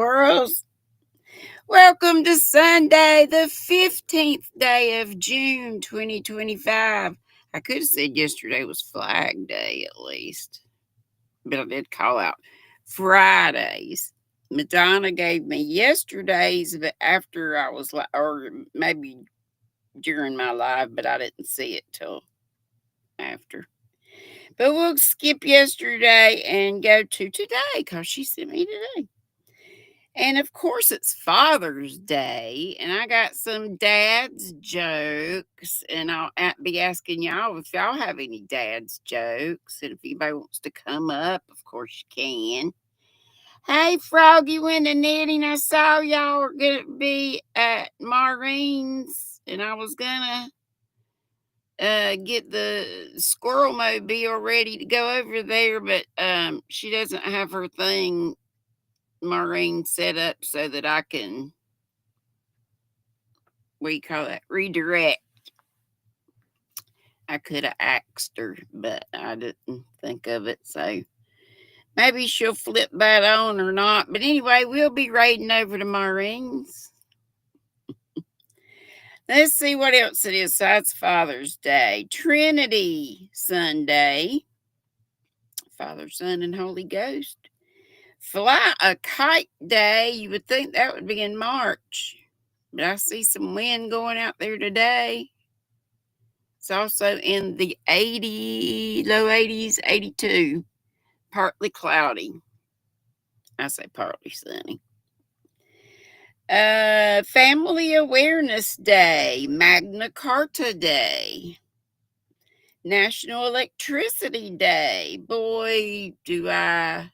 squirrels. Welcome to Sunday, the 15th day of June 2025. I could have said yesterday was Flag Day at least, but I did call out Fridays. Madonna gave me yesterday's, but after I was like, or maybe during my live, but I didn't see it till after. But we'll skip yesterday and go to today because she sent me today. And of course, it's Father's Day, and I got some dad's jokes, and I'll be asking y'all if y'all have any dad's jokes. And if anybody wants to come up, of course you can. Hey, Froggy went to knitting. I saw y'all were going to be at Maureen's, and I was going to get the squirrel mobile ready to go over there, but she doesn't have her thing, Maureen, set up so that I can, redirect. I could have asked her, but I didn't think of it, so maybe she'll flip that on or not. But anyway, we'll be raiding over to Maureen's. Let's see what else it is besides Father's Day. Trinity Sunday. Father, Son, and Holy Ghost. Fly a Kite Day. You would think that would be in March, but I see some wind going out there today. It's also in the low 80s, 82. Partly cloudy. I say partly sunny. Family Awareness Day, Magna Carta Day, National Electricity Day. Boy, do I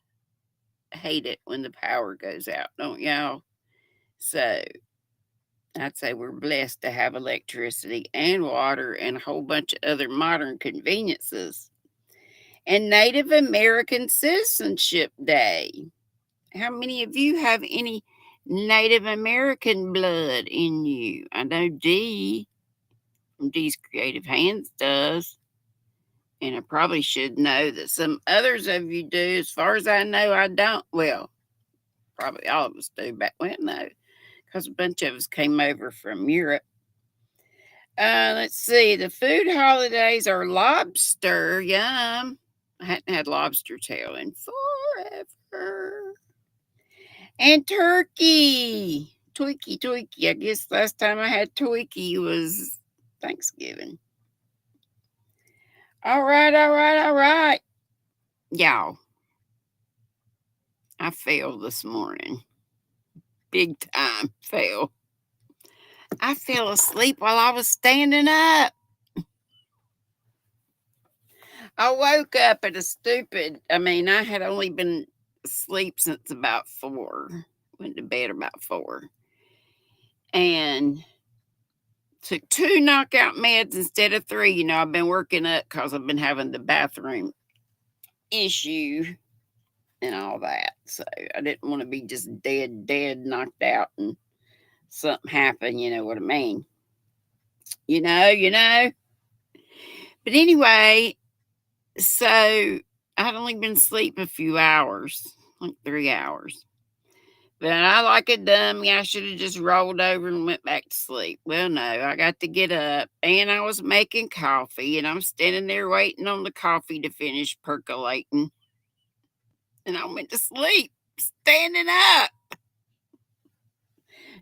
hate it when the power goes out, don't y'all? So I'd say we're blessed to have electricity and water and a whole bunch of other modern conveniences. And Native American Citizenship Day. How many of you have any Native American blood in you? I know Dee from Dee's Creative Hands does. And I probably should know that some others of you do. As far as I know, I don't. Well, probably all of us do back when, no, because a bunch of us came over from Europe. Let's see. The food holidays are lobster. Yum. I hadn't had lobster tail in forever. And turkey. Twiki. I guess last time I had twiki was Thanksgiving. All right. Y'all, I fell this morning. Big time fell. I fell asleep while I was standing up. I woke up at I had only been asleep since about 4. Went to bed about 4. And took 2 knockout meds instead of 3. You know, I've been working up because I've been having the bathroom issue and all that. So I didn't want to be just dead, knocked out and something happened. You know what I mean? You know. But anyway, so I'd only been asleep a few hours, like 3 hours. But I, like a dummy, I should have just rolled over and went back to sleep. Well, no, I got to get up, and I was making coffee, and I'm standing there waiting on the coffee to finish percolating. And I went to sleep, standing up.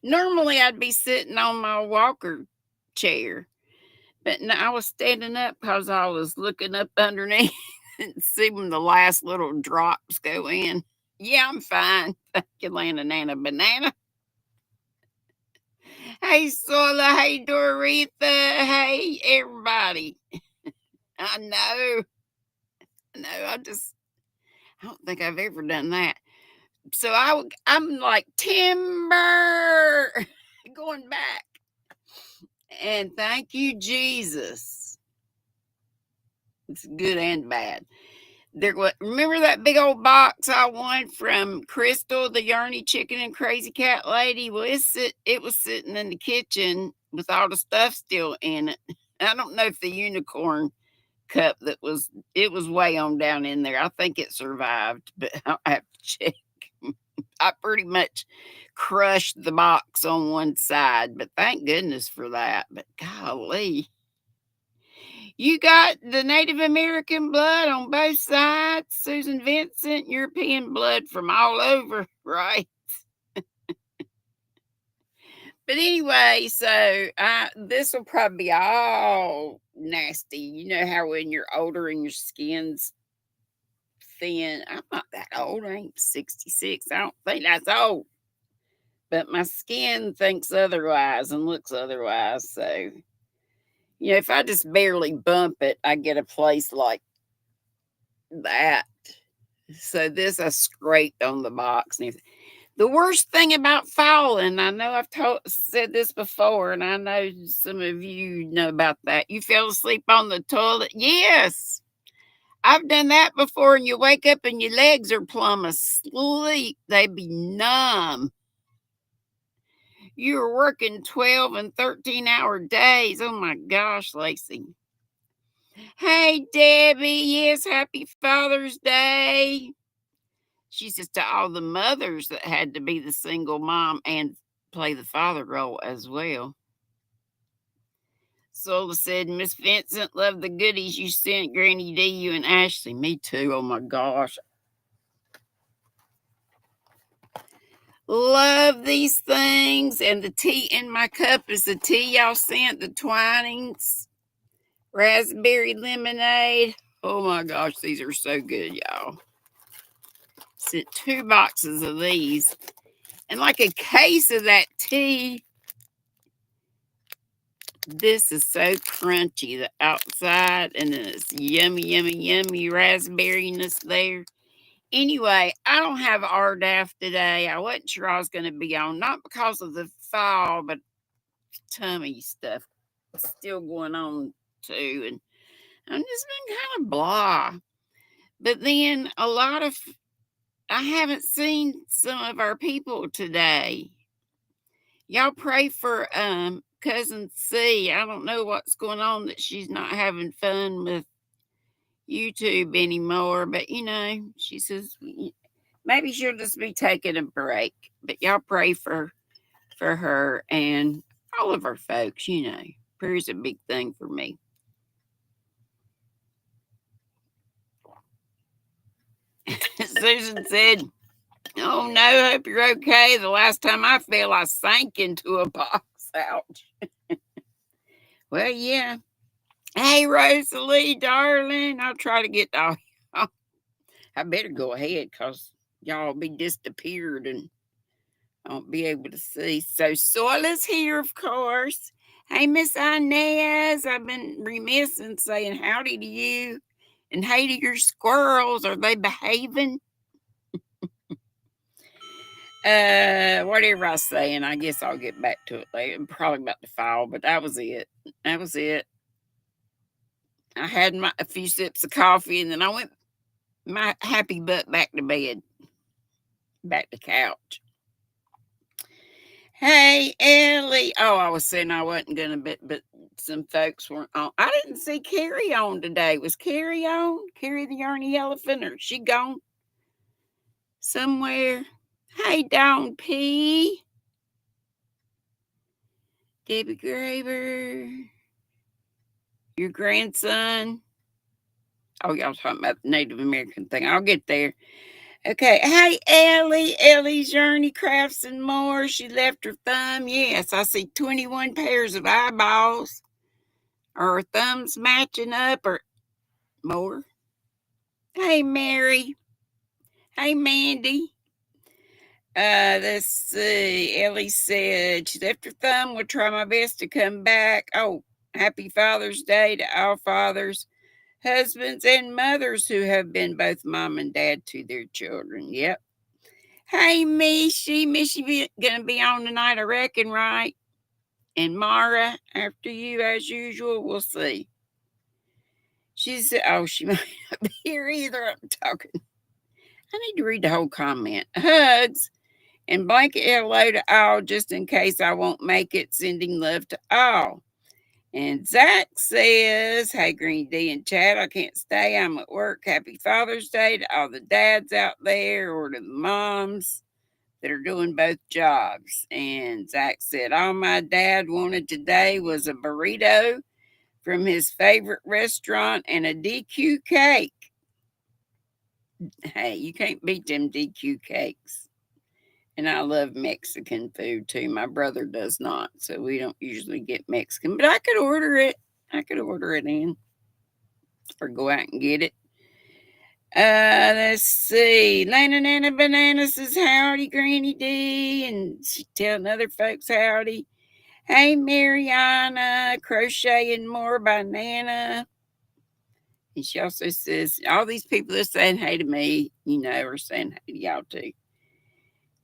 Normally, I'd be sitting on my walker chair, but no, I was standing up because I was looking up underneath and seeing the last little drops go in. Yeah, I'm fine. Thank you, Lana Nana Banana. Hey, Sola. Hey, Doretha. Hey, everybody. I know. I don't think I've ever done that. So I'm like timber going back. And thank you, Jesus. It's good and bad. Remember that big old box I won from Crystal, the Yarny Chicken and Crazy Cat lady? Well, it was sitting in the kitchen with all the stuff still in it. I don't know if the unicorn cup it was way on down in there. I think it survived, but I'll have to check. I pretty much crushed the box on one side, but thank goodness for that. But golly, you got the Native American blood on both sides, Susan Vincent, European blood from all over, right? But anyway, so this will probably be all nasty. You know how when you're older and your skin's thin. I'm not that old. I ain't 66. I don't think that's old. But my skin thinks otherwise and looks otherwise. So, if I just barely bump it, I get a place like that. So this I scraped on the box and everything. The worst thing about falling, I know said this before, and I know some of you know about that. You fell asleep on the toilet. Yes, I've done that before, and you wake up and your legs are plumb asleep. They be numb. You were working 12 and 13-hour days. Oh my gosh, Lacey. Hey, Debbie. Yes, happy Father's Day. She says to all the mothers that had to be the single mom and play the father role as well. Sola said, Miss Vincent, love the goodies you sent GrannyDee, you and Ashley. Me too. Oh my gosh. Love these things. And the tea in my cup is the tea y'all sent, the Twinings. Raspberry lemonade. Oh my gosh, these are so good, y'all. Sent 2 boxes of these. And like a case of that tea. This is so crunchy, the outside, and then it's yummy, yummy, yummy raspberryness there. Anyway, I don't have RDAF today. I wasn't sure I was going to be on, not because of the fall, but tummy stuff still going on too. And I'm just been kind of blah. But then I haven't seen some of our people today. Y'all pray for cousin C. I don't know what's going on that she's not having fun with YouTube anymore, but she says maybe she'll just be taking a break. But y'all pray for her and all of our folks. Prayer's a big thing for me. Susan said, "Oh no, hope you're okay. The last time I fell, I sank into a box. Ouch." Well, yeah. Hey, Rosalie, darling. I'll try to get to y'all. I better go ahead because y'all be disappeared and I won't be able to see. So Soila's here, of course. Hey, Miss Inez. I've been remiss in saying howdy to you. And hey to your squirrels. Are they behaving? Whatever I was saying, I guess I'll get back to it later. I'm probably about to fall, but that was it. That was it. I had a few sips of coffee, and then I went my happy butt back to bed, back to couch. Hey, Ellie. Oh, I was saying I wasn't gonna, but some folks weren't on. I didn't see Carrie on today. Was Carrie on? Carrie the Yarny Elephant, or she gone somewhere? Hey, Dawn P. Debbie Graber. Your grandson. Oh, y'all talking about the Native American thing. I'll get there. Okay. Hey, Ellie. Ellie's Journey Crafts and More. She left her thumb. Yes, I see 21 pairs of eyeballs. Are her thumbs matching up or more? Hey, Mary. Hey, Mandy. Let's see. Ellie said she left her thumb. Will try my best to come back. Oh, happy Father's Day to all fathers, husbands, and mothers who have been both mom and dad to their children. Yep. Hey, Mishy gonna be on tonight, I reckon, right? And Mara, after you as usual, we'll see. She said, "Oh, she might not be here either." I'm talking. I need to read the whole comment. Hugs and blanket hello to all, just in case I won't make it. Sending love to all. And Zach says, hey, GrannyDee and Chad, I can't stay. I'm at work. Happy Father's Day to all the dads out there or to the moms. that are doing both jobs. And Zach said, all my dad wanted today was a burrito from his favorite restaurant and a DQ cake. Hey, you can't beat them DQ cakes. And I love Mexican food too. My brother does not, so we don't usually get Mexican, but I could order it. I could order it in or go out and get it. Let's see. Lana Nana Banana says, howdy, GrannyDee. And she telling other folks howdy. Hey, Mariana, Crochet and More by Nana. And she also says, all these people are saying hey to me, are saying hey to y'all too.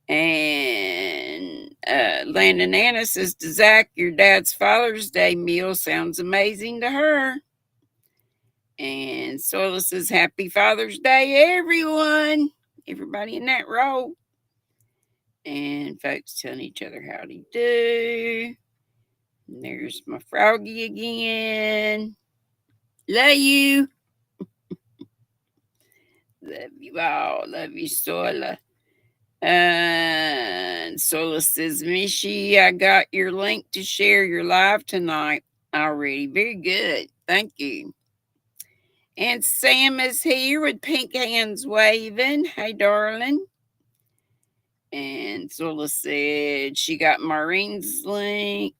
And Lana Nana says to Zach, your dad's Father's Day meal sounds amazing to her. And Sola says, happy Father's Day, everyone. Everybody in that row. And folks telling each other howdy do. And there's my froggy again. Love you. Love you all. Love you, Sola. And Sola says, Mishi, I got your link to share your live tonight already. Very good. Thank you. And Sam is here with pink hands waving. Hey, darling. And Sola said she got Maureen's link.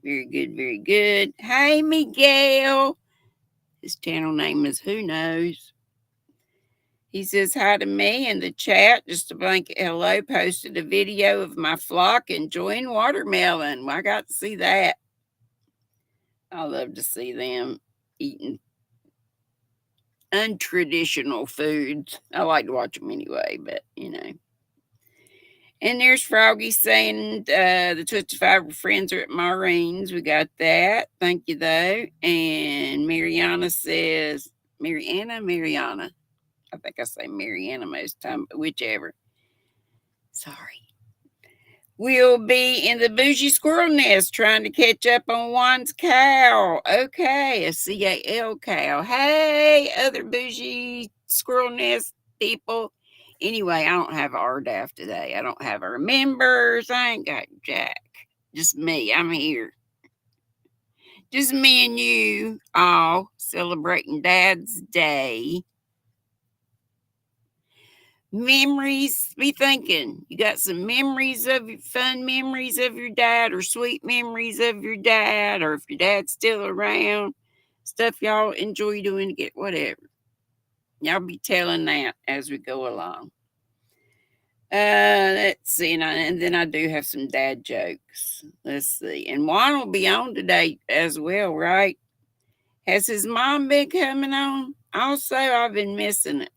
Very good, very good. Hey, Miguel. His channel name is Who Knows. He says hi to me in the chat. Just a blanket hello. Posted a video of my flock enjoying watermelon. Well, I got to see that. I love to see them eating untraditional foods. I like to watch them anyway, but And there's Froggy saying the Twisted Fiber friends are at Maureen's. We got that. Thank you, though. And Mariana says, Mariana. I think I say Mariana most of the time, but whichever. Sorry. We'll be in the bougie squirrel nest trying to catch up on Juan's cow. Okay, a CAL cow. Hey, other bougie squirrel nest people. Anyway, I don't have RDAF today. I don't have our members. I ain't got Jack. Just me. I'm here. Just me and you all celebrating Dad's Day. Memories. Be thinking. You got some memories of your fun memories of your dad or sweet memories of your dad, or if your dad's still around, stuff y'all enjoy doing to get whatever. Y'all be telling that as we go along. Let's see, and then I do have some dad jokes. Let's see, and Juan will be on today as well, right? Has his mom been coming on? Also, I've been missing it.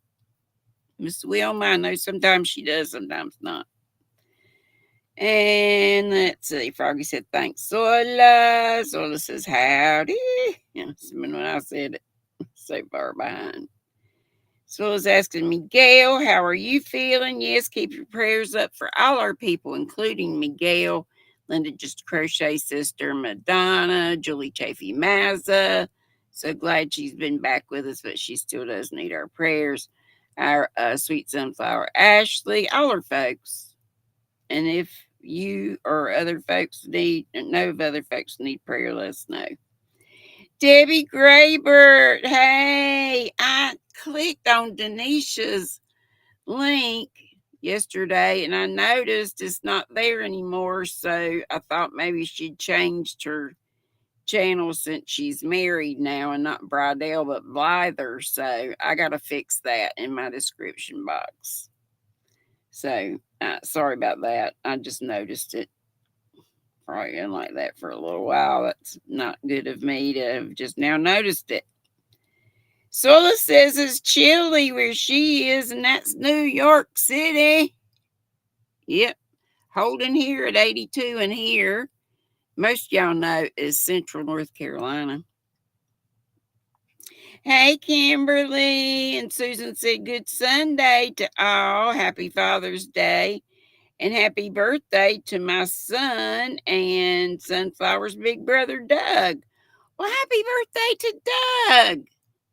Miss Wilma, I know sometimes she does, sometimes not. And let's see, Froggy said thanks, Sola. Sola says howdy. When I said it, so far behind. Sola's asking Miguel, how are you feeling? Yes, keep your prayers up for all our people, including Miguel, Linda Just a Crochet Sister, Madonna, Julie Chafee Mazza. So glad she's been back with us, but she still does need our prayers. Our sweet sunflower Ashley, all our folks. And if you or other folks know of other folks need prayer, let us know. Debbie Graybird, hey, I clicked on Denisha's link yesterday and I noticed it's not there anymore. So I thought maybe she'd changed her channel since she's married now and not Bridell but Blyther. So I got to fix that in my description box. So sorry about that. I just noticed it. Probably been like that for a little while. That's not good of me to have just now noticed it. Sola says it's chilly where she is, and that's New York City. Yep. Holding here at 82, and here, most of y'all know, is Central North Carolina. Hey, Kimberly. And Susan said, good Sunday to all. Happy Father's Day. And happy birthday to my son and Sunflower's big brother, Doug. Well, happy birthday to Doug.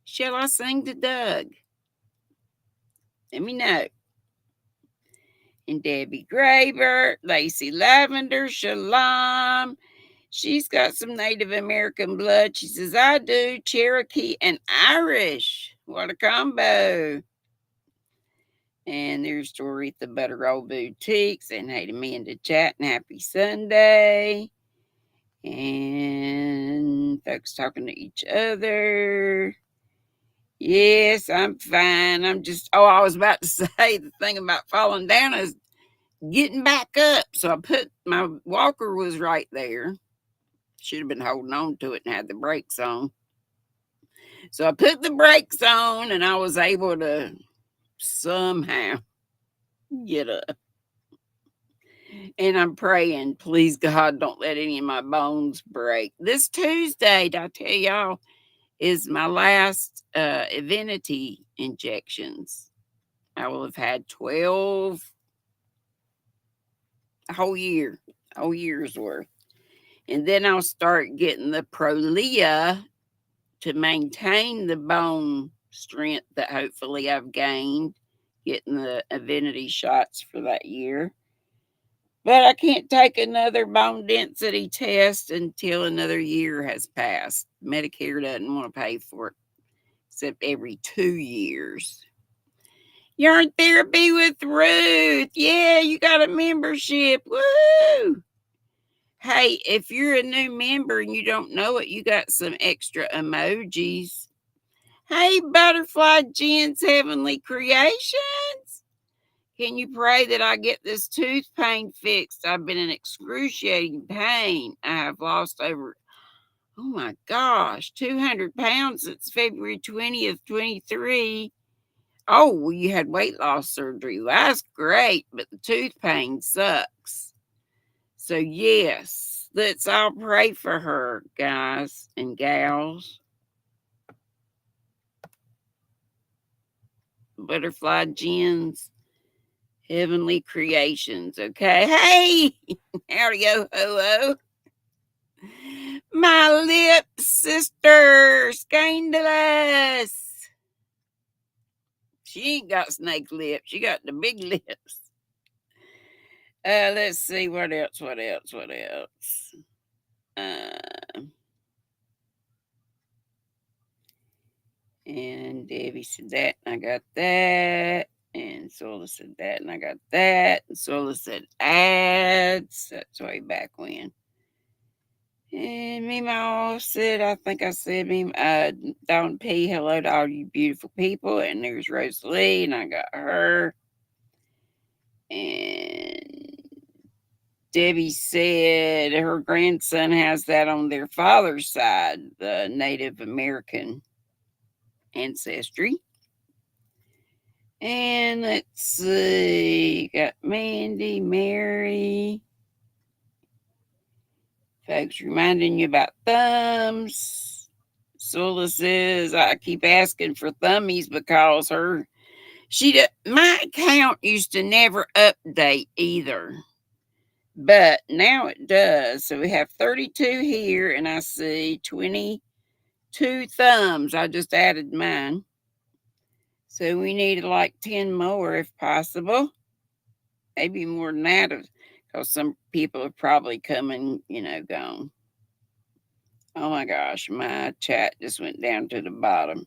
Shall I sing to Doug? Let me know. And Debbie Graber, Lacey Lavender, Shalom. She's got some Native American blood. She says, I do, Cherokee and Irish. What a combo. And there's Doretha Butter Old Boutique saying hey to me in the chat and happy Sunday. And folks talking to each other. Yes, I'm fine. I was about to say the thing about falling down is getting back up. So I put my walker was right there. Should have been holding on to it and had the brakes on. So I put the brakes on and I was able to somehow get up. And I'm praying, please God, don't let any of my bones break. This Tuesday, did I tell y'all, is my last Evenity injections. I will have had 12 a whole year's worth. And then I'll start getting the Prolia to maintain the bone strength that hopefully I've gained, getting the Evenity shots for that year. But I can't take another bone density test until another year has passed. Medicare doesn't want to pay for it except every 2 years. Yarn Therapy with Ruth. Yeah, you got a membership. Woo! Hey, if you're a new member and you don't know it, you got some extra emojis. Hey, Butterfly Jen's Heavenly Creations. Can you pray that I get this tooth pain fixed? I've been in excruciating pain. I have lost over, oh my gosh, 200 pounds since February 20th, 23. Oh, well, you had weight loss surgery. Well, that's great, but the tooth pain sucks. So, yes, let's all pray for her, guys and gals. Butterfly Jen's Heavenly Creations, okay? Hey, howdy, ho. My lip sister, scandalous. She ain't got snake lips. She got the big lips. Let's see, what else? And Debbie said that, and I got that. And Sola said that, and I got that. And Sola said ads. That's way back when. And Mimo said, I think I said, Don P, hello to all you beautiful people. And there's Rosalie, and I got her. And Debbie said her grandson has that on their father's side, the Native American ancestry. And let's see, got Mandy, Mary. Folks reminding you about thumbs. Sula says, I keep asking for thummies because my account used to never update either. But now it does. So we have 32 here, and I see 22 thumbs. I just added mine. So we need like 10 more if possible. Maybe more than that, because some people have probably come and, gone. Oh my gosh, my chat just went down to the bottom.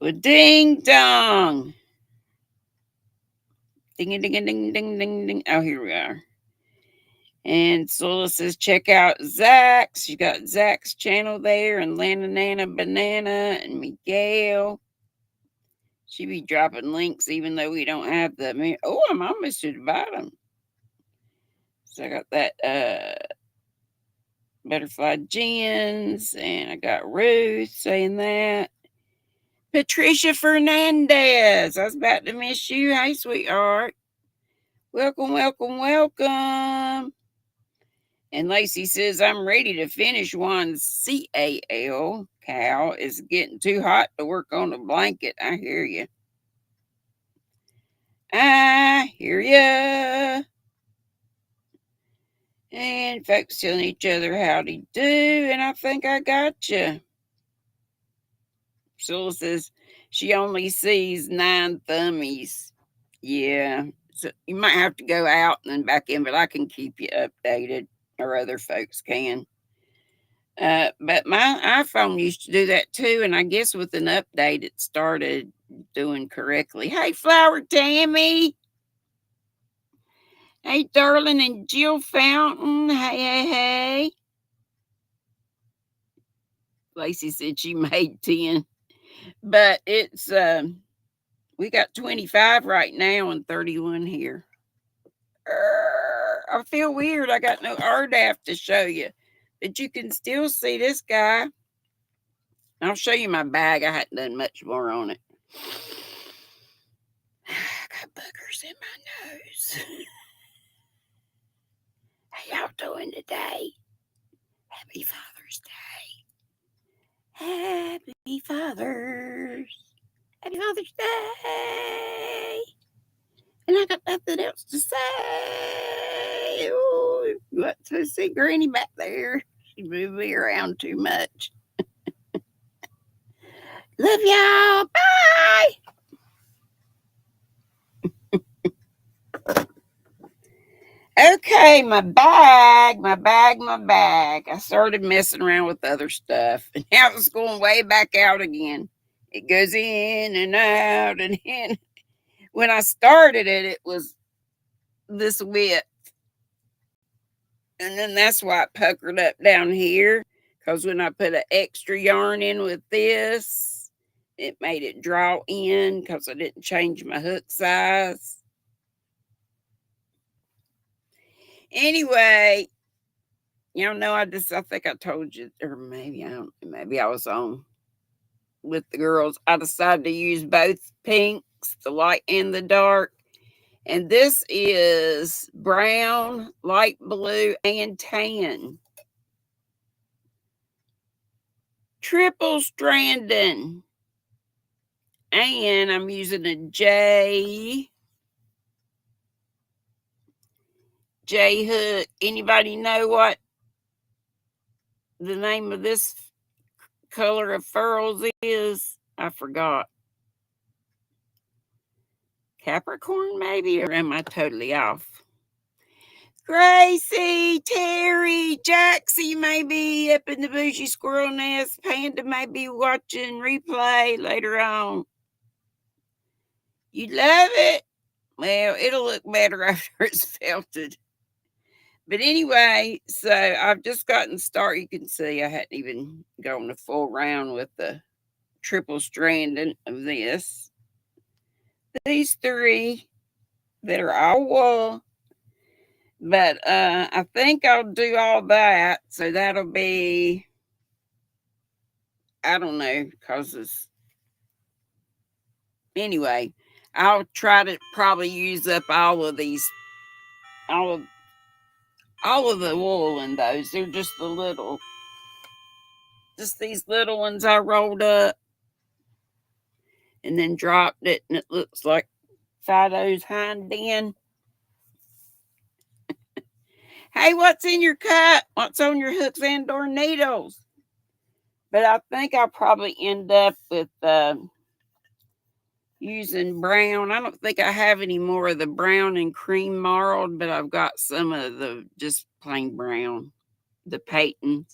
Well, ding dong. Ding ding ding ding ding ding. Oh, here we are. And Sula says, check out Zach's. She's got Zach's channel there, and Lana Nana Banana and Miguel. She be dropping links even though we don't have the. Oh, I'm almost to the bottom. So I got that Butterfly Jeans, and I got Ruth saying that. Patricia Fernandez, I was about to miss you. Hey, sweetheart. Welcome, welcome, welcome. And Lacey says, I'm ready to finish one CAL. Cal, it's getting too hot to work on a blanket. I hear you. I hear ya. And folks telling each other howdy do, and I think I got you. Priscilla says she only sees 9 thummies. Yeah. So you might have to go out and then back in, but I can keep you updated, or other folks can. But my iPhone used to do that too, and I guess with an update, it started doing correctly. Hey, Flower Tammy. Hey, Darling and Jill Fountain. Hey, hey, hey. Lacey said she made 10, but it's we got 25 right now and 31 here. I feel weird. I got no RDAF to show you, but you can still see this guy. I'll show you my bag. I hadn't done much more on it. I got boogers in my nose. How y'all doing today? Happy Father's Day. Happy Father's. Happy Father's Day. And I got nothing else to say. Oh, what to see Granny back there? She moved me around too much. Love y'all. Bye. Okay, my bag. I started messing around with other stuff, and now it's going way back out again. It goes in and out and in. When I started it, it was this width, and then that's why it puckered up down here. Because when I put an extra yarn in with this, it made it draw in because I didn't change my hook size. Anyway, y'all know I think I told you, or maybe I was on with the girls. I decided to use both pinks, the light and the dark. And this is brown, light blue, and tan. Triple stranding. And I'm using a J hook. Anybody know what the name of this color of furls is? I forgot. Capricorn, maybe? Or am I totally off? Gracie, Terry, Jaxie may be up in the bougie squirrel nest. Panda may be watching replay later on. You love it? Well, it'll look better after it's felted. But anyway, so I've just gotten started. You can see I hadn't even gone a full round with the triple stranding of this. These three that are all wool. But I think I'll do all that. So that'll be, I don't know, because it's, anyway, I'll try to probably use up all of these, all of the wool in those. They're just these little ones I rolled up and then dropped it, and it looks like Fido's hind end. Hey, what's in your cup? What's on your hooks and or needles? But I think I'll probably end up with using brown. I don't think I have any more of the brown and cream marled, but I've got some of the just plain brown, the Peytons.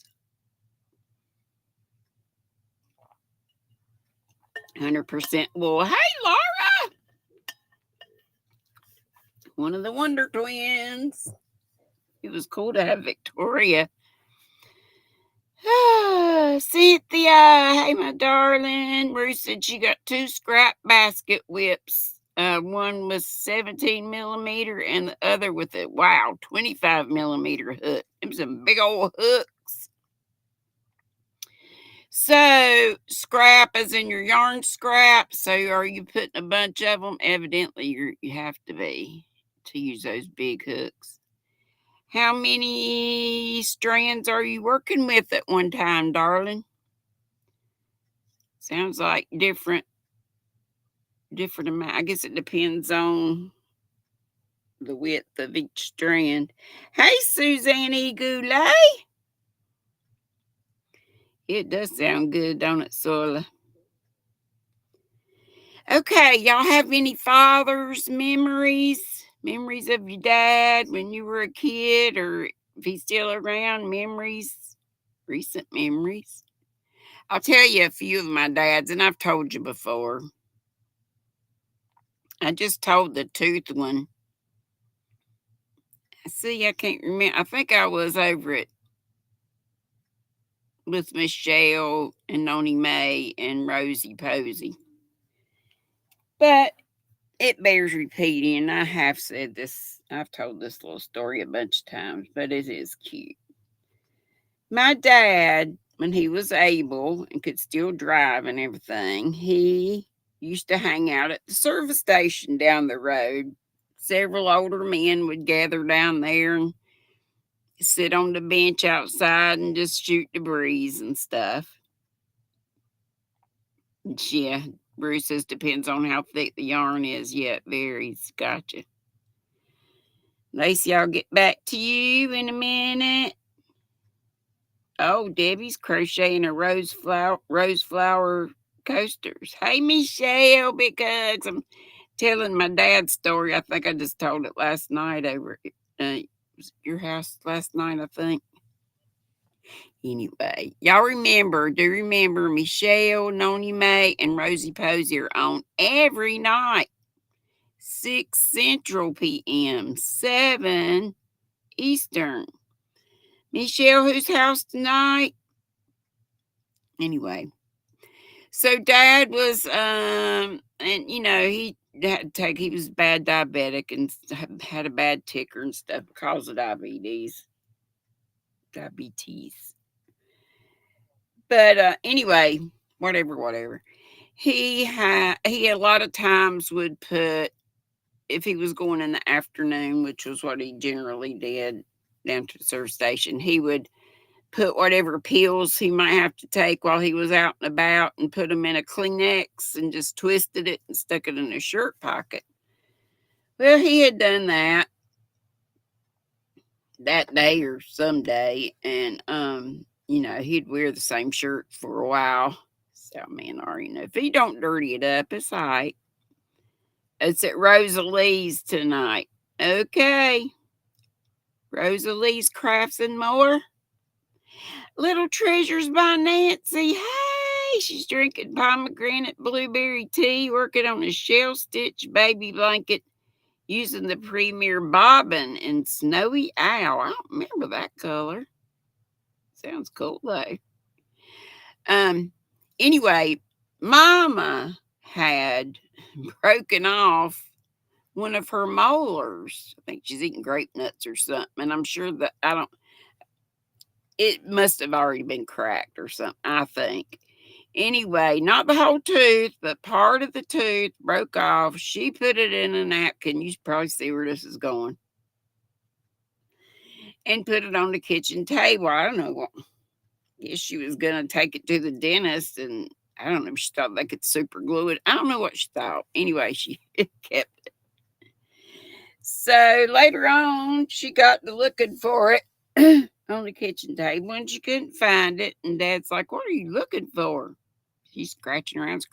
100% wool. Hey, Laura! One of the Wonder Twins. It was cool to have Victoria. Cynthia, hey, my darling. Ruth said she got 2 scrap basket whips. One was 17 millimeter and the other with a 25 millimeter hook. Them some big old hooks. So scrap is in your yarn scrap. So are you putting a bunch of them? Evidently you have to be to use those big hooks. How many strands are you working with at one time, darling? Sounds like different amount. I guess it depends on the width of each strand. Hey, Suzanne Goulet. It does sound good, don't it, Sola? Okay, y'all have any father's memories? Memories of your dad when you were a kid, or if he's still around, memories, recent memories? I'll tell you a few of my dads, and I've told you before. I just told the tooth one. See, I can't remember. I think I was over it with Michelle and Noni Mae and Rosie Posey. But it bears repeating. I have said this, I've told this little story a bunch of times, but it is cute. My dad, when he was able and could still drive and everything, he used to hang out at the service station down the road. Several older men would gather down there and sit on the bench outside and just shoot the breeze and stuff. Yeah, Bruce says depends on how thick the yarn is. Yeah, it varies. Gotcha. Lacey, I'll get back to you in a minute. Oh, Debbie's crocheting a rose flower coasters. Hey, Michelle, big hugs. I'm telling my dad's story. I think I just told it last night over at your house last night, I think. Anyway, y'all do remember Michelle, Noni Mae, and Rosie Posey are on every night. 6 Central PM, 7 Eastern. Michelle, whose house tonight? Anyway, so Dad was, and he had to take, he was bad diabetic and had a bad ticker and stuff because of diabetes. But anyway, whatever. He a lot of times would put, if he was going in the afternoon, which was what he generally did down to the service station, he would put whatever pills he might have to take while he was out and about and put them in a Kleenex and just twisted it and stuck it in his shirt pocket. Well, he had done that day or some day, and he'd wear the same shirt for a while. So man, already know if he don't dirty it up, it's all right. It's at Rosalie's tonight. Okay. Rosalie's Crafts and More. Little Treasures by Nancy. Hey, she's drinking pomegranate blueberry tea, working on a shell stitch baby blanket using the Premier Bobbin and Snowy Owl. I don't remember that color. Sounds cool though. Anyway, Mama had broken off one of her molars. I think she's eating grape nuts or something. And I'm sure that it must have already been cracked or something, I think. Anyway, not the whole tooth, but part of the tooth broke off. She put it in a napkin. You probably see where this is going. And put it on the kitchen table. I don't know. Guess she was going to take it to the dentist, and I don't know if she thought they could super glue it. I don't know what she thought. Anyway, she kept it. So later on, she got to looking for it on the kitchen table, and she couldn't find it. And Dad's like, "What are you looking for?" She's scratching around.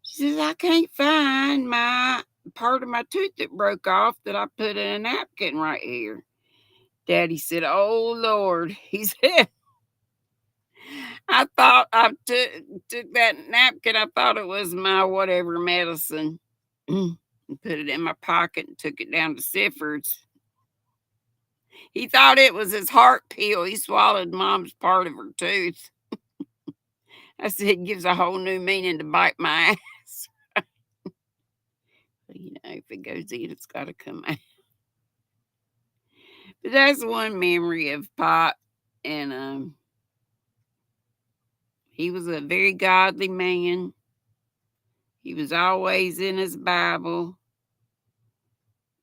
She says, "I can't find my part of my tooth that broke off that I put in a napkin right here." Daddy said, "Oh Lord," he said, "I thought I took that napkin. I thought it was my whatever medicine, and put it in my pocket and took it down to Sifford's. He thought it was his heart pill. He swallowed Mom's part of her tooth." I said, "It gives a whole new meaning to bite my ass." But, if it goes in, it's got to come out. But that's one memory of Pop, and he was a very godly man. He was always in his Bible.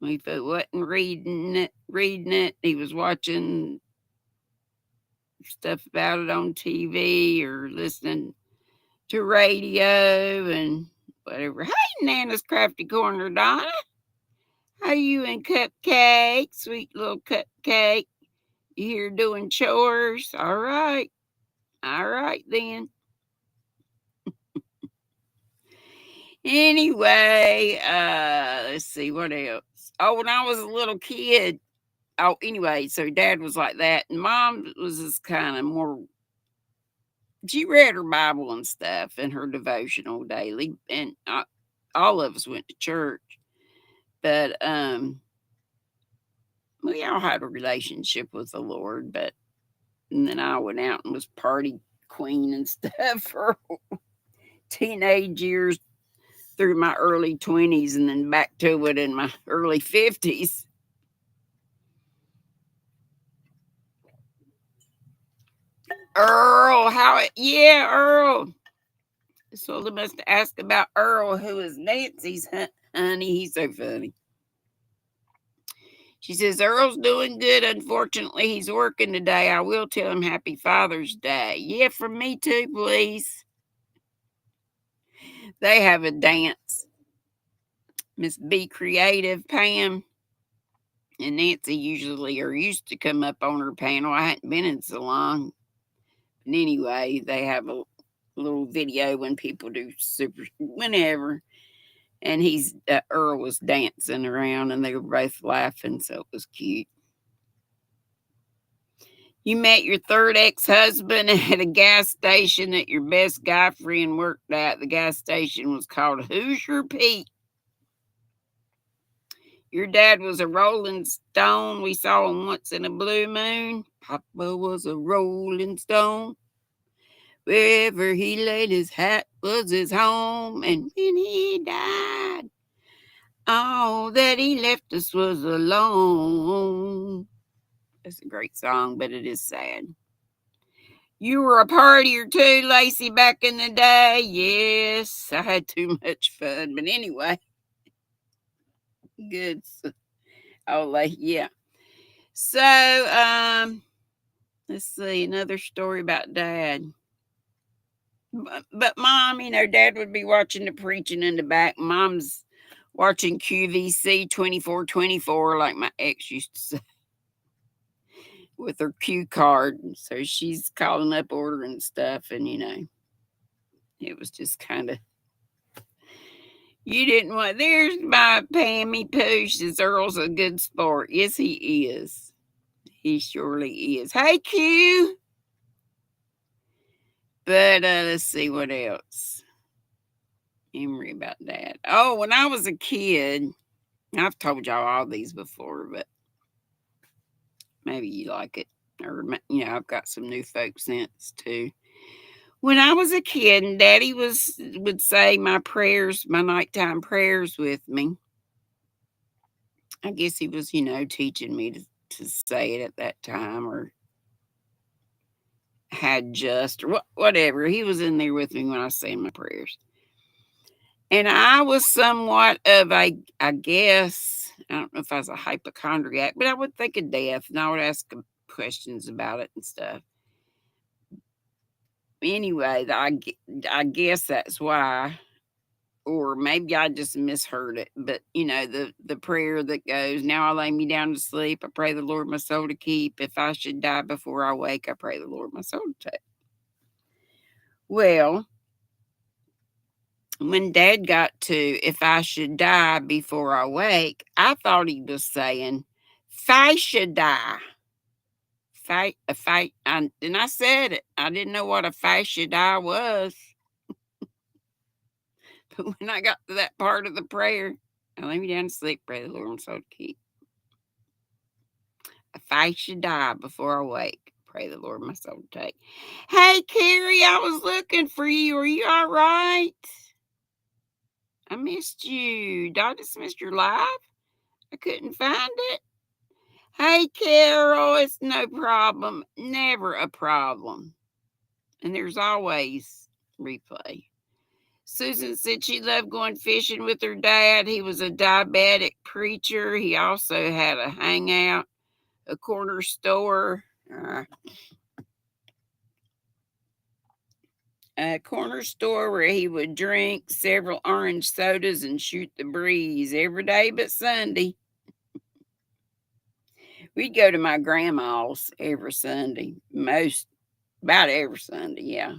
If he wasn't reading it, he was watching stuff about it on TV or listening to radio and whatever. Hey, Nana's Crafty Corner, Donna. How you and Cupcake, sweet little Cupcake? You here doing chores? All right. All right then. Anyway, let's see what else. Oh, when I was a little kid. Oh, anyway, so Dad was like that, and Mom was just kind of more. She read her Bible and stuff and her devotional daily, and all of us went to church. But we all had a relationship with the Lord. But and then I went out and was party queen and stuff for teenage years through my early 20s, and then back to it in my early 50s. Earl, yeah, Earl. So they must ask about Earl, who is Nancy's honey. He's so funny. She says, Earl's doing good. Unfortunately, he's working today. I will tell him Happy Father's Day. Yeah, from me too, please. They have a dance. Miss Be Creative, Pam, and Nancy usually are used to come up on her panel. I hadn't been in so long. But anyway, they have a little video when people do whenever. And Earl was dancing around and they were both laughing, so it was cute. You met your third ex-husband at a gas station that your best guy friend worked at. The gas station was called Hoosier Pete. Your dad was a rolling stone. We saw him once in a blue moon. Papa was a rolling stone. Wherever he laid his hat was his home. And when he died, all that he left us was alone. It's a great song, but it is sad. You were a partier too, Lacey, back in the day. Yes, I had too much fun. But anyway, good. Oh, yeah. So, let's see, another story about Dad. But Mom, Dad would be watching the preaching in the back. Mom's watching QVC 24/24, like my ex used to say, with her cue card. So she's calling up ordering stuff, and it was just kind of. You didn't want. There's my Pammy Pooh. Says Earl's a good sport. Yes, he is. He surely is. Hey, Q. But let's see what else. Memory about that. Oh, when I was a kid, I've told y'all all these before, but maybe you like it. Or, I've got some new folk sense too. When I was a kid, and Daddy would say my prayers, my nighttime prayers with me. I guess he was, teaching me to say it at that time, or had just, or whatever. He was in there with me when I was saying my prayers. And I was somewhat of I guess, I don't know if I was a hypochondriac, but I would think of death and I would ask him questions about it and stuff. Anyway, I guess that's why, or maybe I just misheard it. But the prayer that goes, "Now I lay me down to sleep. I pray the Lord my soul to keep. If I should die before I wake, I pray the Lord my soul to take." Well, when Dad got to "if I should die before I wake," I thought he was saying, "If I should die." And I said it. I didn't know what a fascia die was. But when I got to that part of the prayer, I lay me down to sleep, pray the Lord my soul to keep. If I should die before I wake, pray the Lord my soul to take. Hey, Carrie, I was looking for you. Are you all right? I missed you. Did I just missed your live? I couldn't find it. Hey, Carol, it's no problem. Never a problem. And there's always replay. Susan said she loved going fishing with her dad. He was a diabetic preacher. He also had a hangout, a corner store, where he would drink several orange sodas and shoot the breeze every day but Sunday. We'd go to my grandma's every Sunday, about every Sunday, yeah.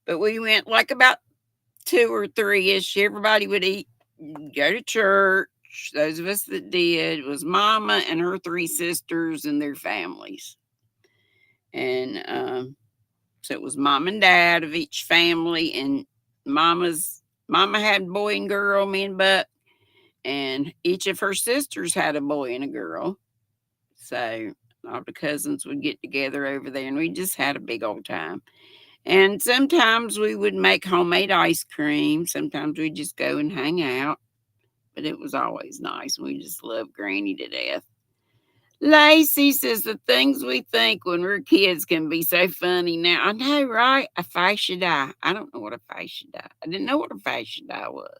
But we went like about 2 or 3-ish. Everybody would eat, go to church. Those of us that did, it was Mama and her 3 sisters and their families. And so it was Mom and Dad of each family, and Mama had boy and girl, me and Buck, and each of her sisters had a boy and a girl. So all the cousins would get together over there, and we just had a big old time. And sometimes we would make homemade ice cream. Sometimes we'd just go and hang out. But it was always nice. We just loved Granny to death. Lacey says the things we think when we're kids can be so funny now. I know, right? A fascia die. I don't know what a fascia die. I didn't know what a fascia die was.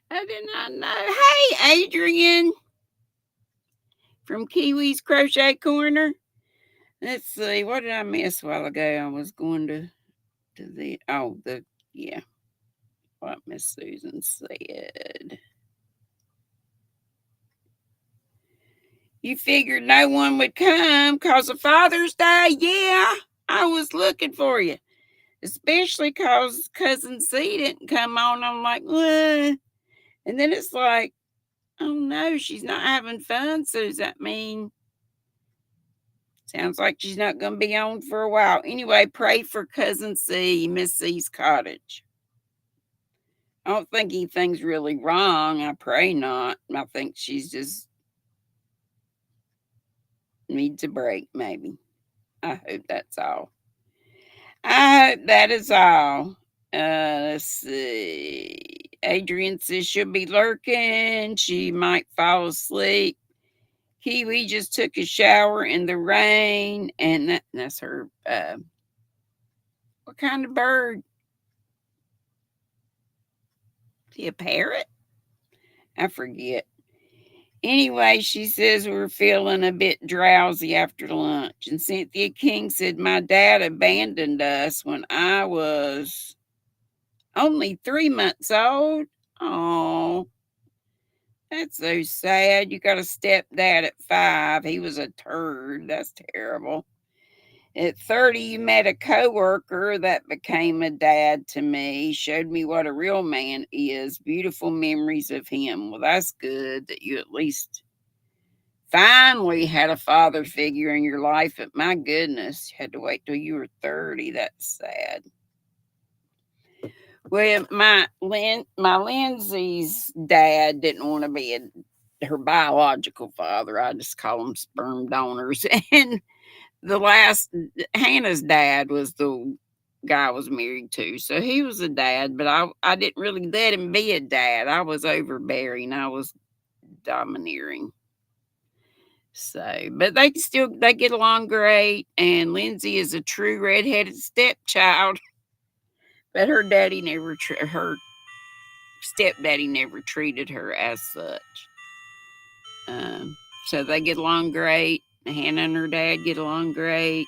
I did not know. Hey, Adrian from Kiwi's Crochet Corner. Let's see. What did I miss a while ago? I was going to yeah. What Miss Susan said. You figured no one would come because of Father's Day? Yeah, I was looking for you. Especially because Cousin C didn't come on. I'm like, what? And then it's like, oh no, she's not having fun. So does that mean? Sounds like she's not going to be on for a while. Anyway, pray for Cousin C, Miss C's cottage. I don't think anything's really wrong. I pray not. I think she's just needs a break, maybe. I hope that's all. I hope that is all. Let's see. Adrian says she'll be lurking. She might fall asleep. Kiwi just took a shower in the rain, and that's her. What kind of bird? Is he a parrot? I forget. Anyway, she says we're feeling a bit drowsy after lunch. And Cynthia King said, my dad abandoned us when I was only 3 months old. Oh, that's so sad. You got a stepdad at 5. He was a turd. That's terrible. At 30, you met a coworker that became a dad to me, showed me what a real man is. Beautiful memories of him. Well, that's good that you at least finally had a father figure in your life. But my goodness, you had to wait till you were 30. That's sad. Well, my Lindsay's dad didn't want to be her biological father. I just call them sperm donors. And the last Hannah's dad was the guy I was married to, so he was a dad. But I didn't really let him be a dad. I was overbearing. I was domineering. So, but they get along great. And Lindsay is a true redheaded stepchild. But her stepdaddy never treated her as such. So they get along great. Hannah and her dad get along great.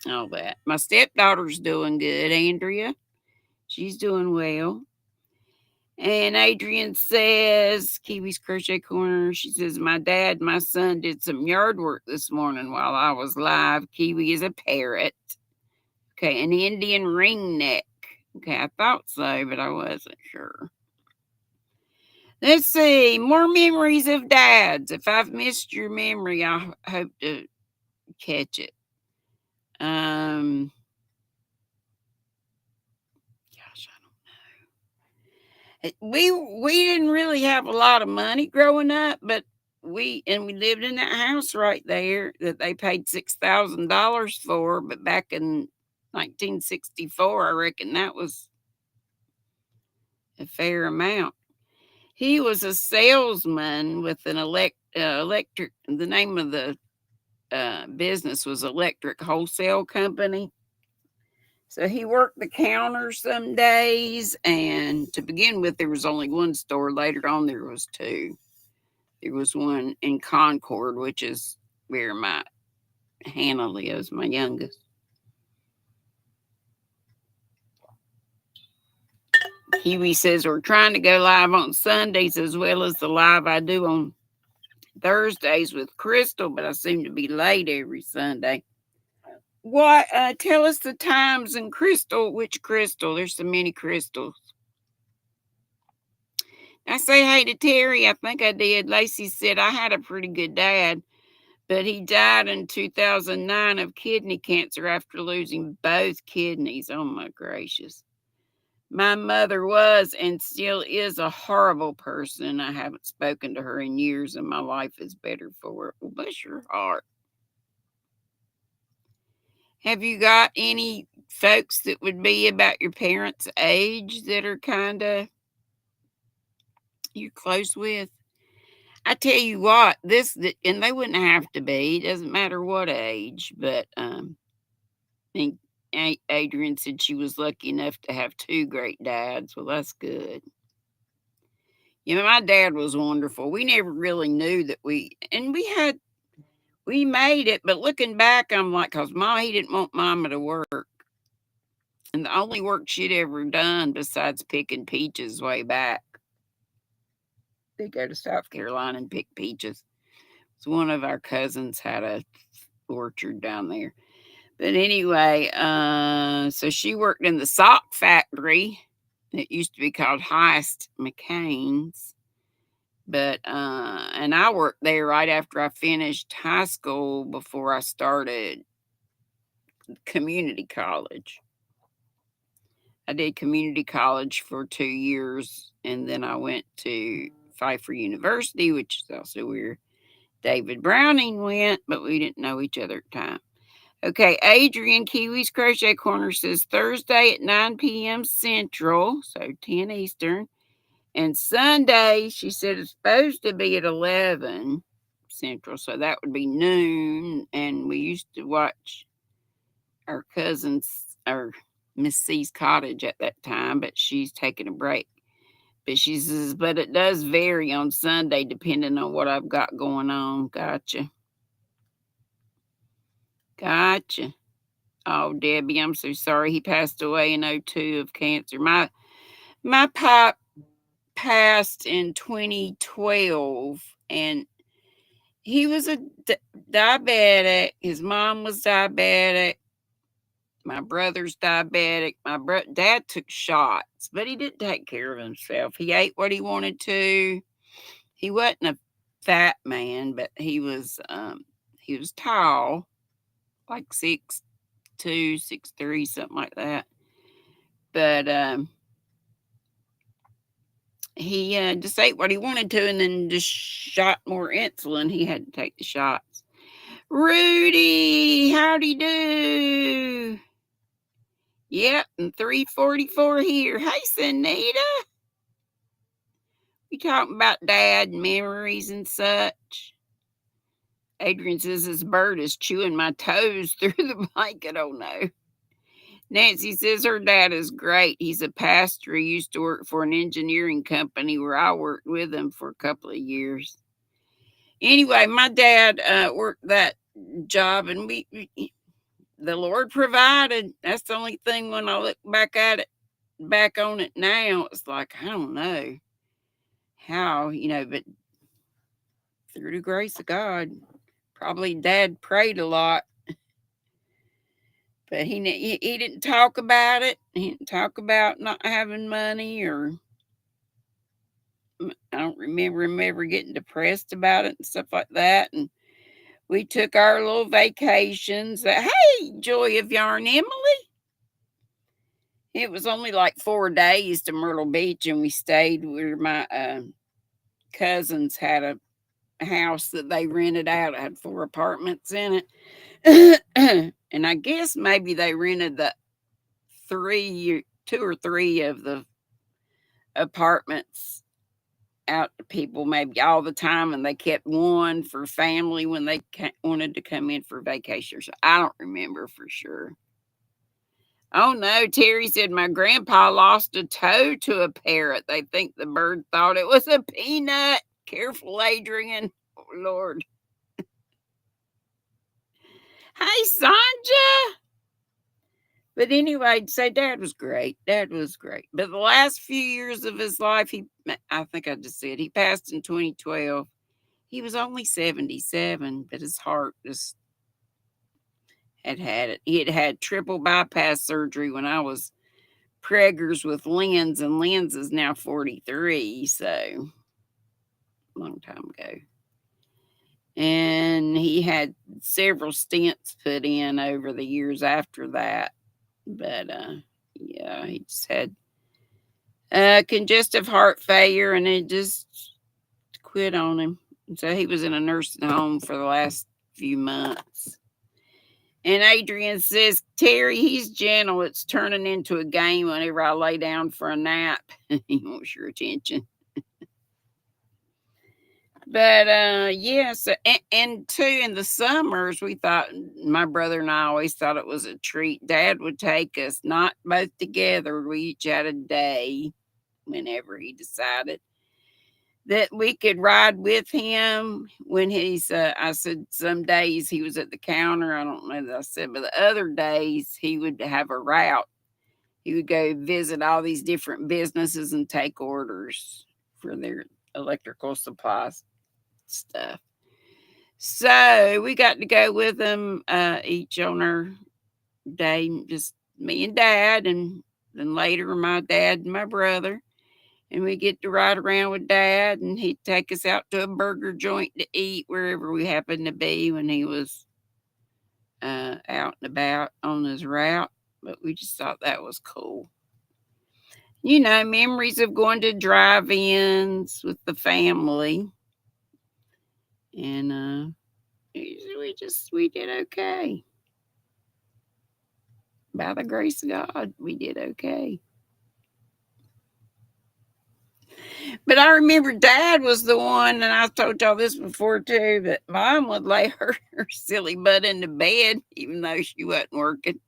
All that. My stepdaughter's doing good, Andrea. She's doing well. And Adrian says, Kiwi's Crochet Corner, she says, my dad and my son did some yard work this morning while I was live. Kiwi is a parrot. Okay, an Indian ringneck. Okay, I thought so, but I wasn't sure. Let's see. More memories of dads. If I've missed your memory, I hope to catch it. Gosh, I don't know. We didn't really have a lot of money growing up, but we lived in that house right there that they paid $6,000 for. But back in 1964, I reckon that was a fair amount. He was a salesman with an electric. The name of the business was Electric Wholesale Company. So he worked the counter some days, and to begin with, there was only one store. Later on, there was 2. There was one in Concord, which is where my Hannah lives, my youngest. Kiwi says we're trying to go live on Sundays as well as the live I do on Thursdays with Crystal, but I seem to be late every Sunday. What? Tell us the times and Crystal. Which Crystal? There's so many Crystals. I say hey to Terry. I think I did. Lacey said I had a pretty good dad, but he died in 2009 of kidney cancer after losing both kidneys. Oh my gracious. My mother was and still is a horrible person. I haven't spoken to her in years, and my life is better for it. Well, bless your heart. Have you got any folks that would be about your parents' age that are kind of you're close with? I tell you what, and they wouldn't have to be. It doesn't matter what age, but I think Adrian said she was lucky enough to have two great dads. Well, that's good. You know, my dad was wonderful. We never really knew that we made it, but looking back, I'm like, cause he didn't want mama to work. And the only work she'd ever done besides picking peaches way back, they go to South Carolina and pick peaches. So one of our cousins had a orchard down there. But anyway, so she worked in the sock factory. It used to be called Heist McCain's. But and I worked there right after I finished high school before I started community college. I did community college for 2 years, and then I went to Pfeiffer University, which is also where David Browning went, but we didn't know each other at the time. Okay, Adrian Kiwi's Crochet Corner says Thursday at 9 p.m. Central, so 10 Eastern. And Sunday, she said it's supposed to be at 11 Central, so that would be noon. And we used to watch our cousins, or Miss C's cottage at that time, but she's taking a break. But she says, but it does vary on Sunday depending on what I've got going on. Gotcha. Gotcha. Oh, Debbie, I'm so sorry. He passed away in '02 of cancer. My pop passed in 2012, and he was a diabetic. His mom was diabetic. My brother's diabetic. Dad took shots, but he didn't take care of himself. He ate what he wanted to. He wasn't a fat man, but he was tall, like 6'2", 6'3", something like that. But he just ate what he wanted to, and then just shot more insulin. He had to take the shots. Rudy, howdy do? Yep, and 344 here. Hey, Sanita. We talking about dad memories and such. Adrian says this bird is chewing my toes through the blanket. Oh no. Nancy says her dad is great. He's a pastor. He used to work for an engineering company where I worked with him for a couple of years. Anyway, my dad worked that job, and the Lord provided. That's the only thing when I look back on it now, it's like, I don't know how, but through the grace of God, probably Dad prayed a lot. But he didn't talk about it. He didn't talk about not having money, or I don't remember getting depressed about it and stuff like that. And we took our little vacations. Hey, Joy of Yarn, Emily. It was only like 4 days to Myrtle Beach, and we stayed where my cousins had a house that they rented out. It had 4 apartments in it. And I guess maybe they rented the 2 or 3 of the apartments out to people maybe all the time, and they kept one for family when they wanted to come in for vacation. So I don't remember for sure. Oh no, Terry said my grandpa lost a toe to a parrot. They think the bird thought it was a peanut. Careful, Adrian. Oh, Lord. Hey, Sanja. But anyway, say Dad was great. Dad was great. But the last few years of his life, I think I just said he passed in 2012. He was only 77, but his heart just had it. He had had triple bypass surgery when I was preggers with Lynn's, and Lynn's is now 43, so long time ago. And he had several stents put in over the years after that. But yeah, he just had congestive heart failure, and it just quit on him. So he was in a nursing home for the last few months. And Adrian says, Terry, he's gentle. It's turning into a game whenever I lay down for a nap. He wants your attention. But yeah, so and too in the summers we thought, my brother and I always thought it was a treat. Dad would take us, not both together. We each had a day whenever he decided that we could ride with him when he's I said some days he was at the counter. I don't know that I said, but the other days he would have a route. He would go visit all these different businesses and take orders for their electrical supplies stuff. So we got to go with them each on our day, just me and Dad, and then later my dad and my brother. And we get to ride around with Dad, and he'd take us out to a burger joint to eat wherever we happened to be when he was out and about on his route. But we just thought that was cool. You know, memories of going to drive-ins with the family. And we did okay. By the grace of God, we did okay. But I remember Dad was the one, and I've told y'all this before too, that Mom would lay her silly butt in the bed even though she wasn't working.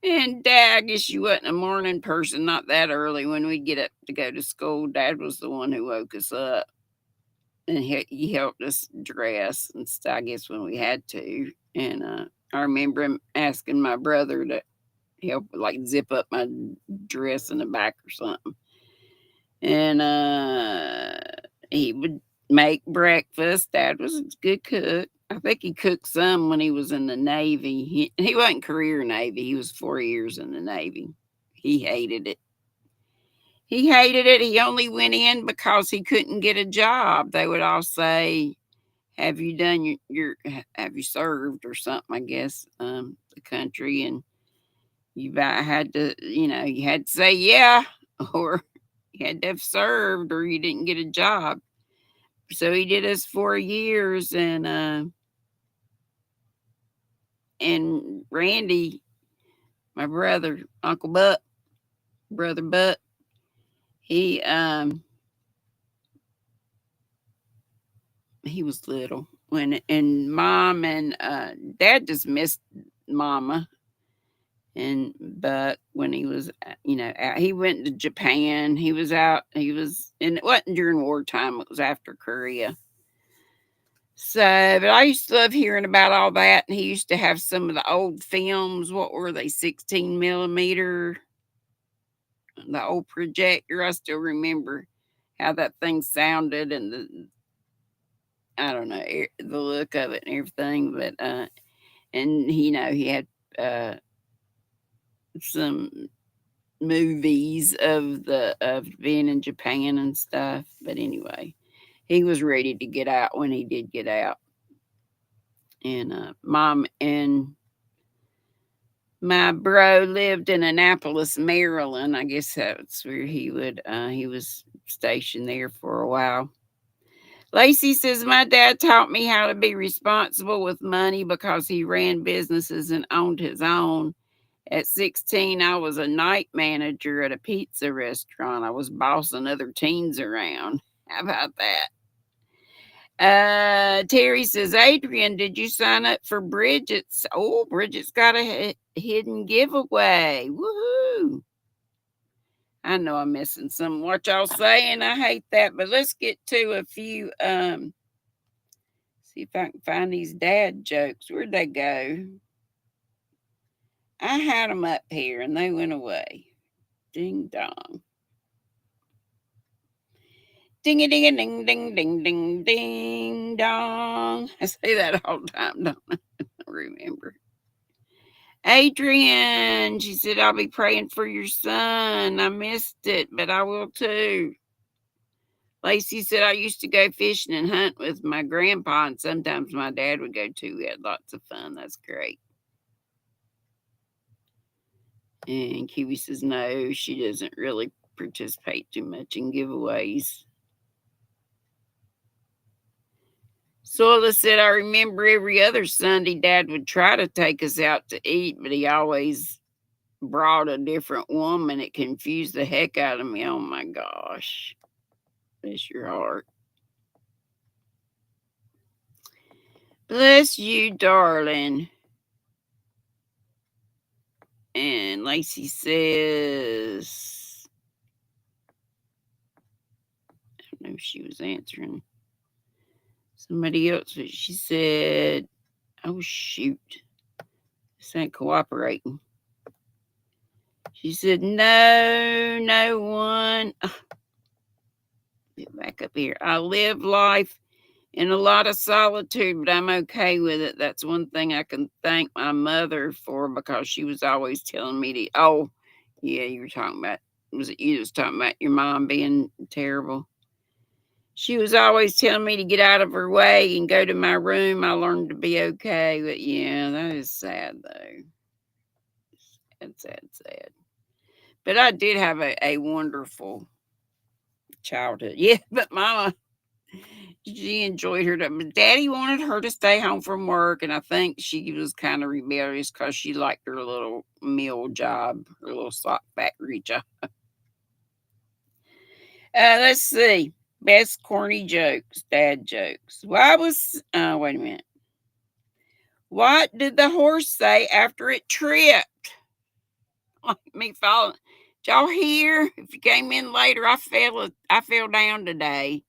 And Dad, I guess she wasn't a morning person, not that early when we'd get up to go to school. Dad was the one who woke us up, and he helped us dress and stuff, I guess, when we had to. And I remember him asking my brother to help, like, zip up my dress in the back or something. And he would make breakfast. Dad was a good cook. I think he cooked some when he was in the Navy. He wasn't career Navy. He was 4 years in the Navy. He hated it. He hated it. He only went in because he couldn't get a job. They would all say, "Have you done have you served or something?" I guess the country, and you had to, you had to say yeah, or you had to have served, or you didn't get a job. So he did us 4 years, and Randy, my brother, Uncle Buck, brother Buck, he he was little when, and Mom and Dad just missed Mama and Buck when he was, out. He went to Japan. He was out. He was, and it wasn't during wartime. It was after Korea. So, but I used to love hearing about all that. And he used to have some of the old films. What were they? 16 millimeter, the old projector. I still remember how that thing sounded, and I don't know, the look of it and everything. But and he had some movies of being in Japan and stuff. But anyway, he was ready to get out when he did get out. And Mom and my bro lived in Annapolis, Maryland. I guess that's where he was stationed there for a while. Lacey says, my dad taught me how to be responsible with money because he ran businesses and owned his own. At 16, I was a night manager at a pizza restaurant. I was bossing other teens around. How about that? Terry says, Adrian, did you sign up for Bridget's? Oh, Bridget's got a hidden giveaway. Woohoo! I know I'm missing some. What y'all saying? I hate that. But let's get to a few. See if I can find these dad jokes. Where'd they go? I had them up here and they went away. Ding dong. Ding a ding a ding ding ding ding ding dong. I say that all the time, don't I? I remember. Adrian, she said, I'll be praying for your son. I missed it, but I will too. Lacey said, I used to go fishing and hunt with my grandpa, and sometimes my dad would go too. We had lots of fun. That's great. And Kiwi says, no, she doesn't really participate too much in giveaways. Sola said, I remember every other Sunday Dad would try to take us out to eat, but he always brought a different woman. It confused the heck out of me. Oh my gosh. Bless your heart. Bless you, darling. And Lacey says, I don't know if she was answering somebody else, but she said, oh shoot, this ain't cooperating. She said, no one. Get back up here. I live life in a lot of solitude, but I'm okay with it. That's one thing I can thank my mother for, because she was always telling me to, oh, yeah, you were talking about, was it you that was talking about your mom being terrible? She was always telling me to get out of her way and go to my room. I learned to be okay, but yeah, that is sad though. Sad. But I did have a wonderful childhood. Yeah, but Mama, she enjoyed her. But Daddy wanted her to stay home from work, and I think she was kind of rebellious because she liked her little mill job, her little sock factory job. Let's see. Best corny jokes, dad jokes. Wait a minute. What did the horse say after it tripped? Me falling. Did y'all hear? If you came in later, I fell down today.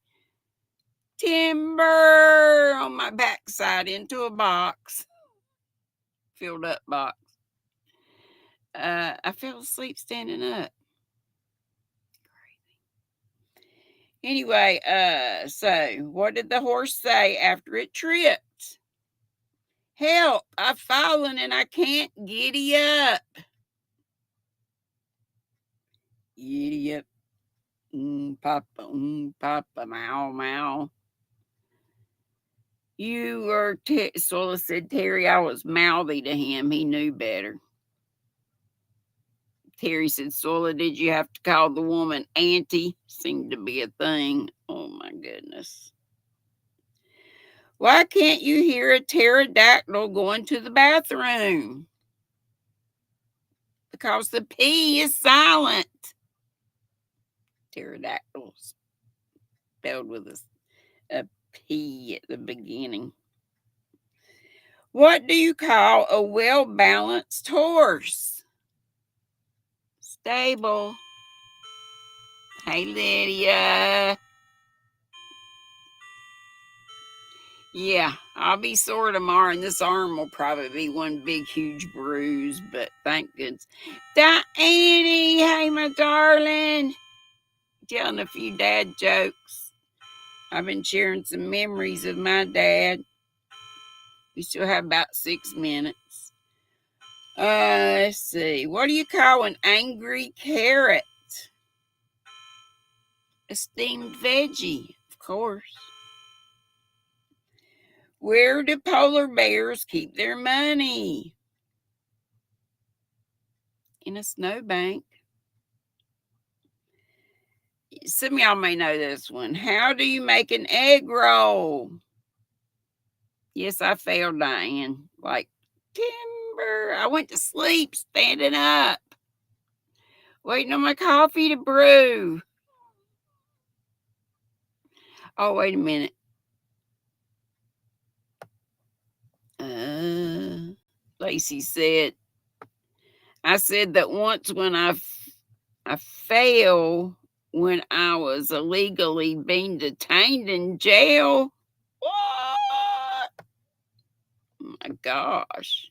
Timber on my backside into a box. Filled up box. I fell asleep standing up. Anyway, so what did the horse say after it tripped? Help, I've fallen and I can't giddy up. Giddy up. Papa, meow, meow. You were, Sola said, Terry, I was mouthy to him. He knew better. Terry said, Sola, did you have to call the woman auntie? Seemed to be a thing. Oh, my goodness. Why can't you hear a pterodactyl going to the bathroom? Because the P is silent. Pterodactyls. Spelled with a P at the beginning. What do you call a well-balanced horse? Stable. Hey, Lydia. Yeah, I'll be sore tomorrow, and this arm will probably be one big, huge bruise, but thank goodness. Diane, hey, my darling. Telling a few dad jokes. I've been sharing some memories of my dad. We still have about 6 minutes. Let's see. What do you call an angry carrot? A steamed veggie, of course. Where do polar bears keep their money? In a snowbank. Some of y'all may know this one. How do you make an egg roll? Yes, I failed, Diane. Like, timber. I went to sleep standing up, waiting on my coffee to brew. Oh, wait a minute. Lacey said, I said that once when I fell when I was illegally being detained in jail. What? Oh my gosh.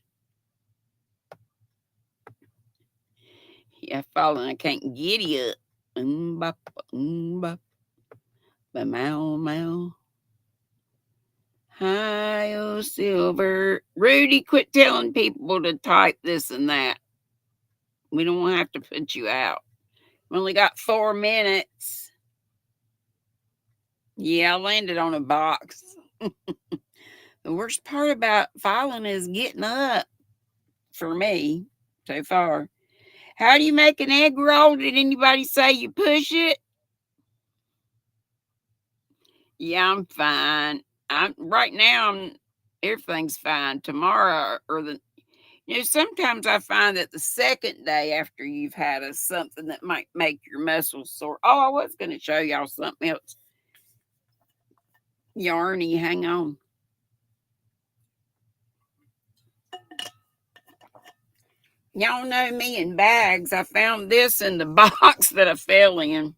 Yeah, I fall and I can't giddy up. Mow. Hi, oh, Silver. Rudy, quit telling people to type this and that. We don't want to have to put you out. We only got 4 minutes. Yeah, I landed on a box. The worst part about filing is getting up for me so far. How do you make an egg roll? Did anybody say you push it? Yeah, I'm fine. I'm right now. Everything's fine. Tomorrow or sometimes I find that the second day after you've had something that might make your muscles sore. Oh, I was going to show y'all something else. Yarny, hang on. Y'all know me in bags. I found this in the box that I fell in.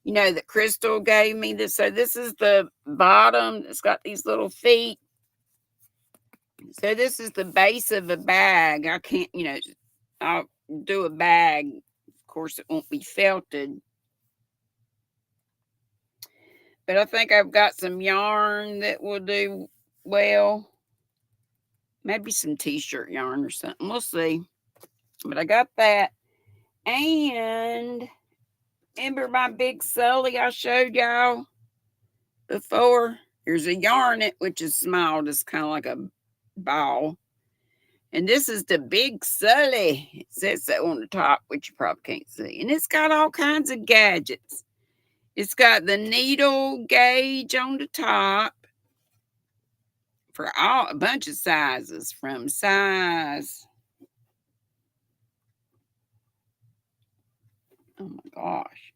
That Crystal gave me this. So this is the bottom. It's got these little feet. So this is the base of a bag. I can't, I'll do a bag. Of course, it won't be felted. But I think I've got some yarn that will do well. Maybe some t-shirt yarn or something. We'll see. But I got that. And remember my big Sully I showed y'all before? There's a yarnet, which is small. It's kind of like a ball. And this is the big Sully. It says so on the top, which you probably can't see. And it's got all kinds of gadgets. It's got the needle gauge on the top for a bunch of sizes, from size, oh my gosh,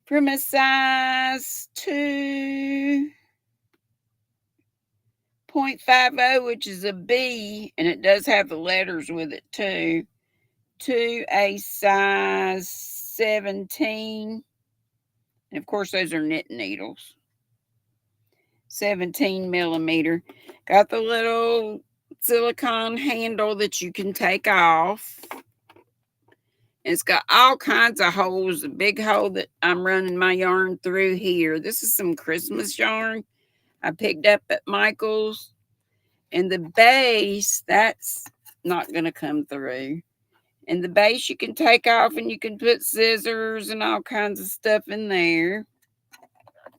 from a size 2.50, which is a B, and it does have the letters with it too, to a size 17. And of course, those are knit needles. 17 millimeter. Got the little silicone handle that you can take off. It's got all kinds of holes. A big hole that I'm running my yarn through here. This is some Christmas yarn I picked up at Michael's. And the base, that's not going to come through. And the base you can take off, and you can put scissors and all kinds of stuff in there.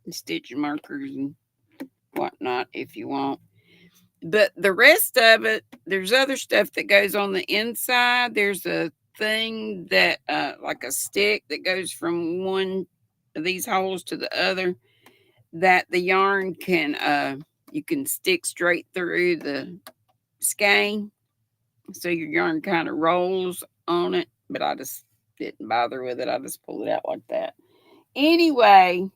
And stitch markers and whatnot if you want. But the rest of it, there's other stuff that goes on the inside. There's a thing that like a stick that goes from one of these holes to the other, that the yarn can you can stick straight through the skein, so your yarn kind of rolls on it. But I just didn't bother with it. I just pulled it out like that. Anyway,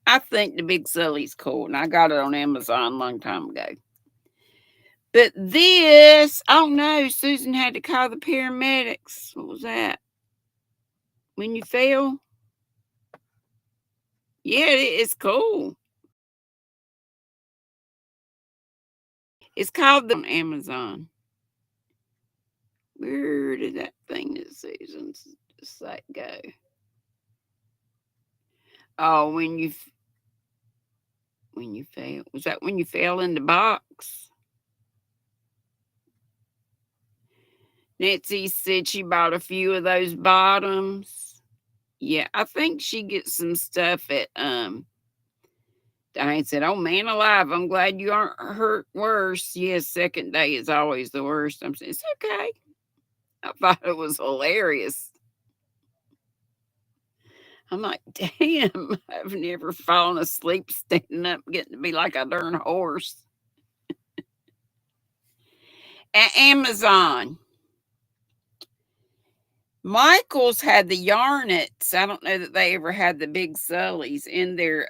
I think the big Sully's cool, and I got it on Amazon a long time ago. But this, oh no, Susan had to call the paramedics. What was that? When you fell? Yeah, it's cool. It's called on Amazon. Where did that thing that Susan's site go? Oh, when you fail. Was that when you fell in the box? Nancy said she bought a few of those bottoms. Yeah, I think she gets some stuff at Diane said, "Oh man alive, I'm glad you aren't hurt worse." Yes, second day is always the worst. I'm saying it's okay. I thought it was hilarious. I'm like, damn, I've never fallen asleep standing up, getting to be like a darn horse. At Amazon, Michael's had the yarnets. I don't know that they ever had the big Sullys in their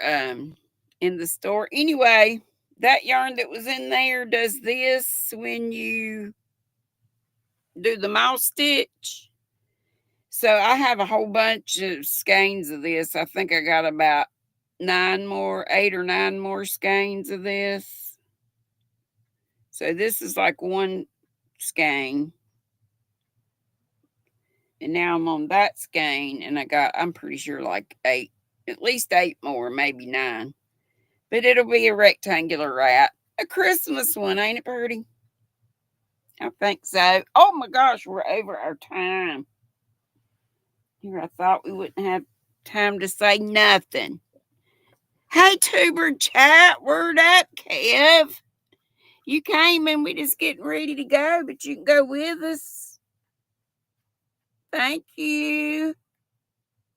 in the store. Anyway, that yarn that was in there does this when you do the mouse stitch. So I have a whole bunch of skeins of this. I think I got about 8 or 9 more skeins of this. So this is like one skein. And now I'm on that skein, and I'm pretty sure like 8, at least 8 more, maybe 9. But it'll be a rectangular rat. A Christmas one, ain't it, Birdie? I think so. Oh my gosh, we're over our time. Here, I thought we wouldn't have time to say nothing. Hey, Tuber Chat, word up, Kev. You came and we just getting ready to go, but you can go with us. Thank you.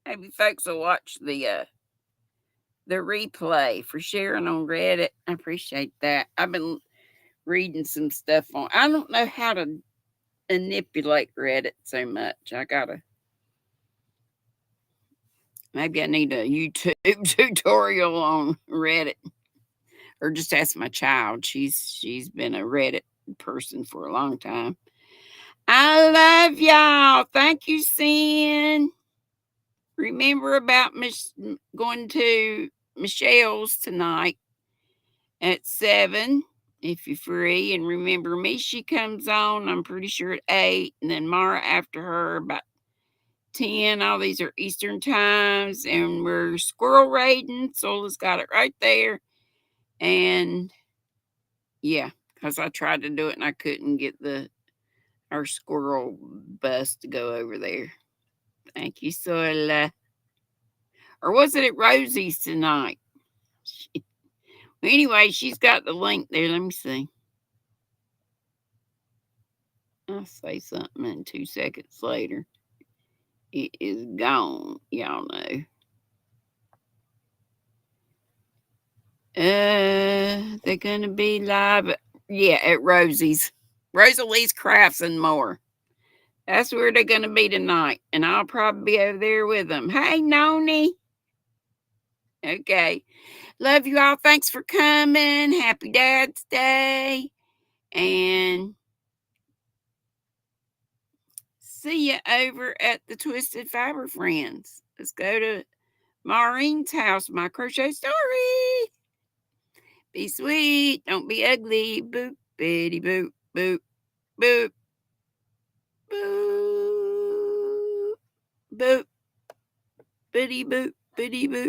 Maybe folks will watch the replay for sharing on Reddit. I appreciate that. I've been reading some stuff on. I don't know how to manipulate Reddit so much. Maybe I need a YouTube tutorial on Reddit, or just ask my child. She's been a Reddit person for a long time. I love y'all. Thank you, Sin. Remember about going to Michelle's tonight at 7 if you're free. And remember me, she comes on, I'm pretty sure at 8. And then Mara after her about 10. All these are Eastern times. And we're squirrel raiding. Sola's got it right there. And yeah, because I tried to do it and I couldn't get our squirrel bus to go over there. Thank you, Sola. Or was it at Rosie's tonight? Anyway, she's got the link there. Let me see. I'll say something and 2 seconds later, it is gone. Y'all know. They're gonna be live. Yeah, at Rosie's, Rosalie's Crafts and More. That's where they're gonna be tonight, and I'll probably be over there with them. Hey, Noni. Okay, love you all. Thanks for coming. Happy Dad's Day, and see you over at the Twisted Fiber Friends. Let's go to Maureen's house. My crochet story. Be sweet. Don't be ugly. Boop, bitty, boop, boop, boop, boop, boop, bitty, boop, bitty, boop.